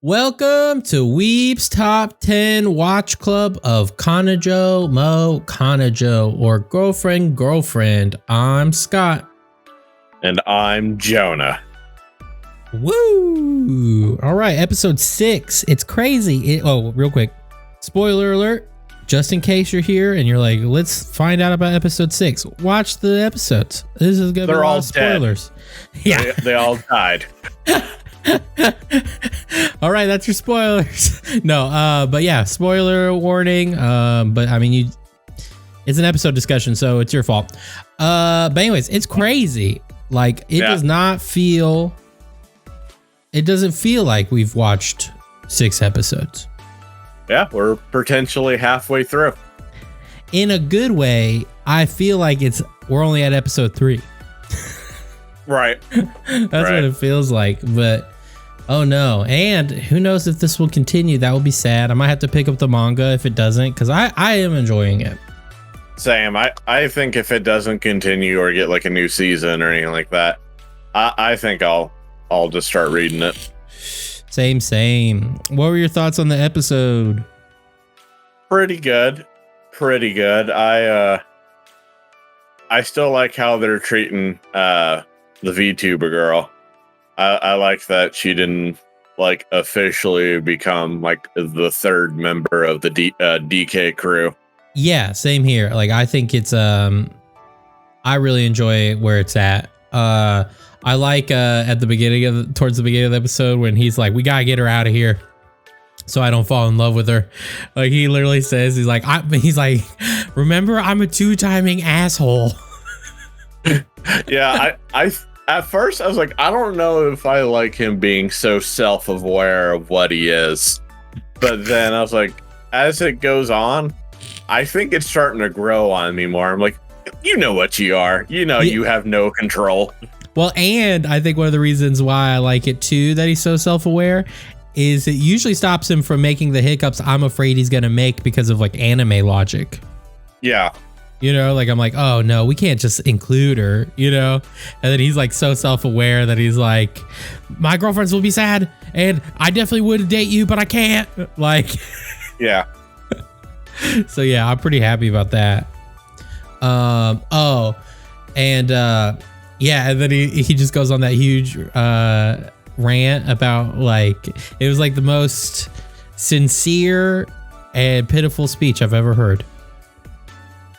Welcome to Weebs Top 10 Watch Club of Kanajo Mo Kanajo, or Girlfriend. I'm Scott. And I'm Jonah. Woo! All right, episode 6. It's crazy. Real quick. Spoiler alert. Just in case you're here and you're like, let's find out about episode 6. Watch the episodes. This is going to be a lot of spoilers. Dead. Yeah. They all died. All right, that's your spoilers. No, but yeah, spoiler warning. But I mean, it's an episode discussion, so it's your fault. But anyways, it's crazy. Like it doesn't feel like we've watched 6 episodes. Yeah, we're potentially halfway through. In a good way, I feel like we're only at episode 3. Right. That's what it feels like. But oh no. And who knows if this will continue. That would be sad. I might have to pick up the manga if it doesn't, because I am enjoying it. Same. I think if it doesn't continue or get like a new season or anything like that, I think I'll just start reading it. Same. What were your thoughts on the episode? Pretty good. I still like how they're treating the VTuber girl. I like that she didn't like officially become like the 3rd member of the DK crew. Yeah, same here. Like I think it's I really enjoy where it's at. I like towards the beginning of the episode when he's like, we gotta get her out of here so I don't fall in love with her. Like he literally says, he's like, remember, I'm a 2-timing asshole. Yeah, I at first I was like, I don't know if I like him being so self-aware of what he is. But then I was like, as it goes on, I think it's starting to grow on me more. I'm like, you know what you are. You know, you have no control. Well, and I think one of the reasons why I like it too, that he's so self-aware, is it usually stops him from making the hiccups I'm afraid he's going to make because of like anime logic. Yeah. You know, like I'm like, oh no, we can't just include her, you know? And then he's like so self-aware that he's like, my girlfriends will be sad and I definitely would date you, but I can't. Like, yeah. So yeah, I'm pretty happy about that. Yeah, and then he just goes on that huge rant about like, it was like the most sincere and pitiful speech I've ever heard.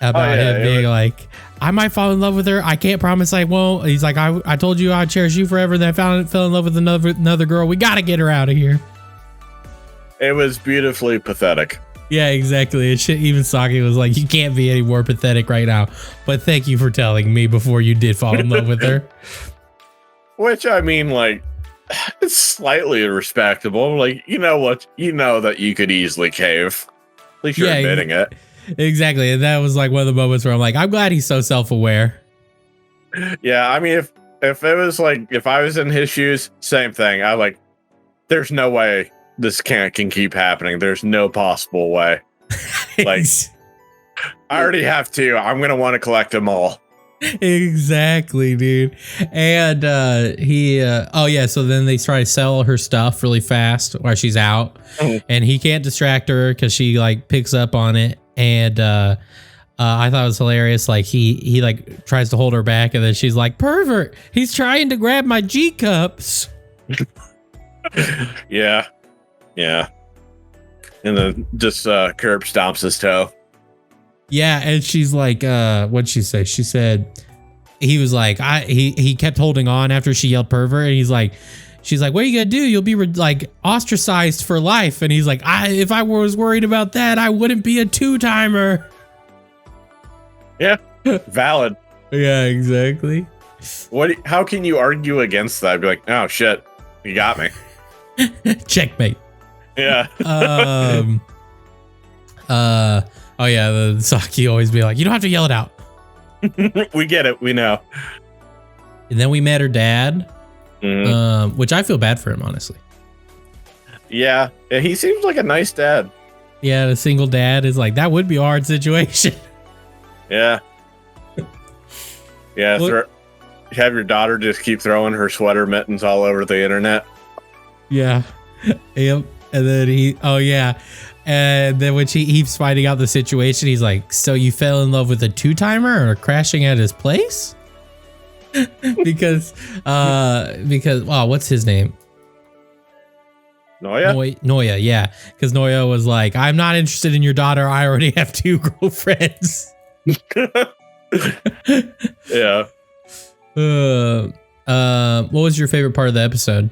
About him being like, I might fall in love with her. I can't promise I won't. He's like, I told you I'd cherish you forever. Then I fell in love with another girl. We got to get her out of here. It was beautifully pathetic. Yeah, exactly. And shit, even Saki was like, you can't be any more pathetic right now. But thank you for telling me before you did fall in love with her. Which, I mean, like, it's slightly respectable. Like, you know what? You know that you could easily cave. At least you're admitting it. Exactly. And that was like one of the moments where I'm like, I'm glad he's so self-aware. Yeah, I mean, if it was like, if I was in his shoes, same thing. I like, there's no way this can keep happening. There's no possible way. Like, I already have 2. I'm going to want to collect them all. Exactly, dude. And so then they try to sell her stuff really fast while she's out. And he can't distract her because she like picks up on it. And I thought it was hilarious. Like he like tries to hold her back, and then she's like, pervert, he's trying to grab my G cups. Yeah. And then just curb stomps his toe. Yeah, and she's like, what'd she say? She said, he was like, he kept holding on after she yelled pervert, and she's like, what are you gonna do? You'll be like ostracized for life. And he's like, if I was worried about that, I wouldn't be a 2-timer. Yeah, valid. Yeah, exactly. How can you argue against that? I'd be like, oh shit, you got me. Checkmate. Yeah. Oh yeah, the Saki always be like, you don't have to yell it out. We get it. We know. And then we met her dad, which I feel bad for him, honestly. Yeah, he seems like a nice dad. Yeah, the single dad is like, that would be a hard situation. Yeah. Yeah, have your daughter just keep throwing her sweater mittens all over the internet. Yeah. Yep. And then oh yeah. And then when he's finding out the situation, he's like, so you fell in love with a two-timer or crashing at his place? because wow, what's his name? Noya? Yeah. Because Noya was like, I'm not interested in your daughter. I already have 2 girlfriends. Yeah. What was your favorite part of the episode?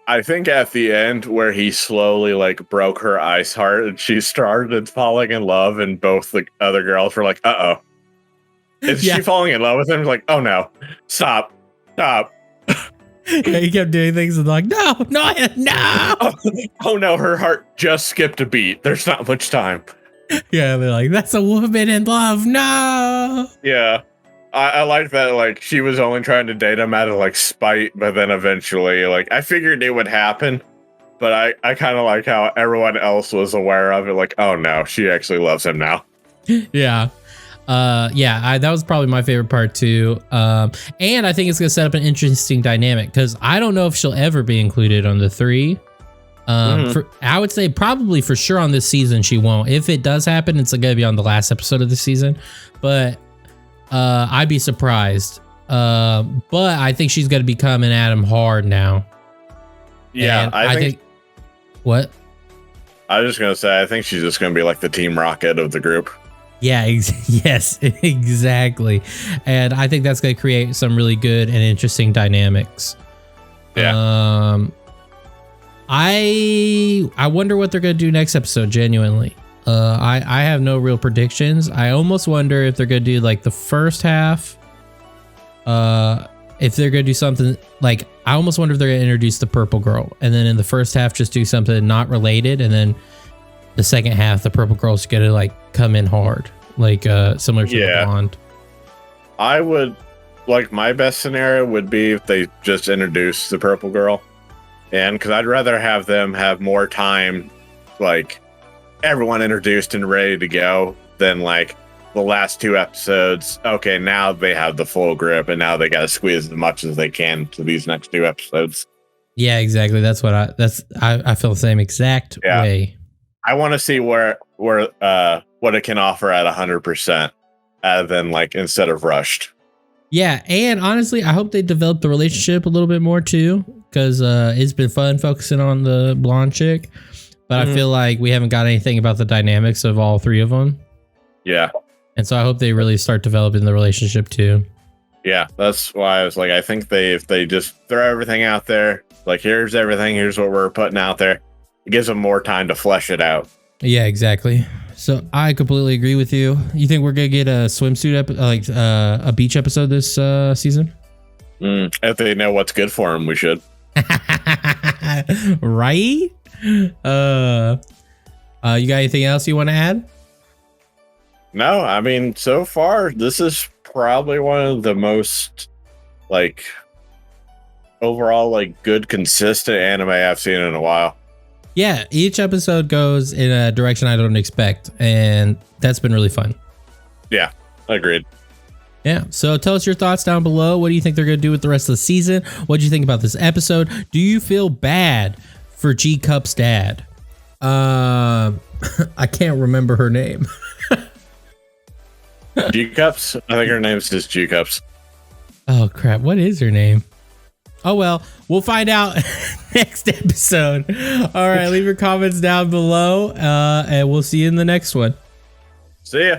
I think at the end where he slowly like broke her ice heart and she started falling in love and both the other girls were like, uh-oh. Is she falling in love with him? Like, oh no, stop. Yeah, he kept doing things and like, no. Oh no, her heart just skipped a beat. There's not much time. Yeah, they're like, that's a woman in love. No. Yeah. I like that, like, she was only trying to date him out of, like, spite, but then eventually, like, I figured it would happen, but I kind of like how everyone else was aware of it, like, oh no, she actually loves him now. Yeah. That was probably my favorite part too. And I think it's going to set up an interesting dynamic because I don't know if she'll ever be included on the 3. I would say probably for sure on this season she won't. If it does happen, it's going to be on the last episode of the season, but I'd be surprised. But I think she's going to be coming at him hard now. Yeah, I think what? I was just going to say, I think she's just going to be like the Team Rocket of the group. Yeah, yes, exactly. And I think that's going to create some really good and interesting dynamics. Yeah. I wonder what they're going to do next episode, genuinely. I have no real predictions. I almost wonder if they're going to do like the first half. If they're going to do something like, I almost wonder if they're going to introduce the purple girl and then in the first half, just do something not related. And then the second half, the purple girl's going to like come in hard, like similar to the blonde. I would like, my best scenario would be if they just introduce the purple girl. And because I'd rather have them have more time, like everyone introduced and ready to go, than like the last 2 episodes. Okay, now they have the full grip and now they got to squeeze as much as they can to these next 2 episodes. Yeah, exactly. That's what I feel the same exact way. I want to see what it can offer at 100%, than like instead of rushed. Yeah, and honestly, I hope they develop the relationship a little bit more too, because it's been fun focusing on the blonde chick, but I feel like we haven't got anything about the dynamics of all 3 of them. Yeah, and so I hope they really start developing the relationship too. Yeah, that's why I was like, I think if they just throw everything out there, like here's everything, here's what we're putting out there, it gives them more time to flesh it out. Yeah, exactly. So I completely agree with you. You think we're gonna get a swimsuit a beach episode this season? If they know what's good for them, we should. Right? You got anything else you want to add? No, I mean, so far this is probably one of the most like overall like good consistent anime I've seen in a while. Yeah, each episode goes in a direction I don't expect, and that's been really fun. Yeah, agreed. Yeah, so tell us your thoughts down below. What do you think they're going to do with the rest of the season? What do you think about this episode? Do you feel bad for G Cup's dad? I can't remember her name. G Cups? I think her name's just G Cups. Oh, crap. What is her name? Oh, well, we'll find out next episode. All right, leave your comments down below, and we'll see you in the next one. See ya.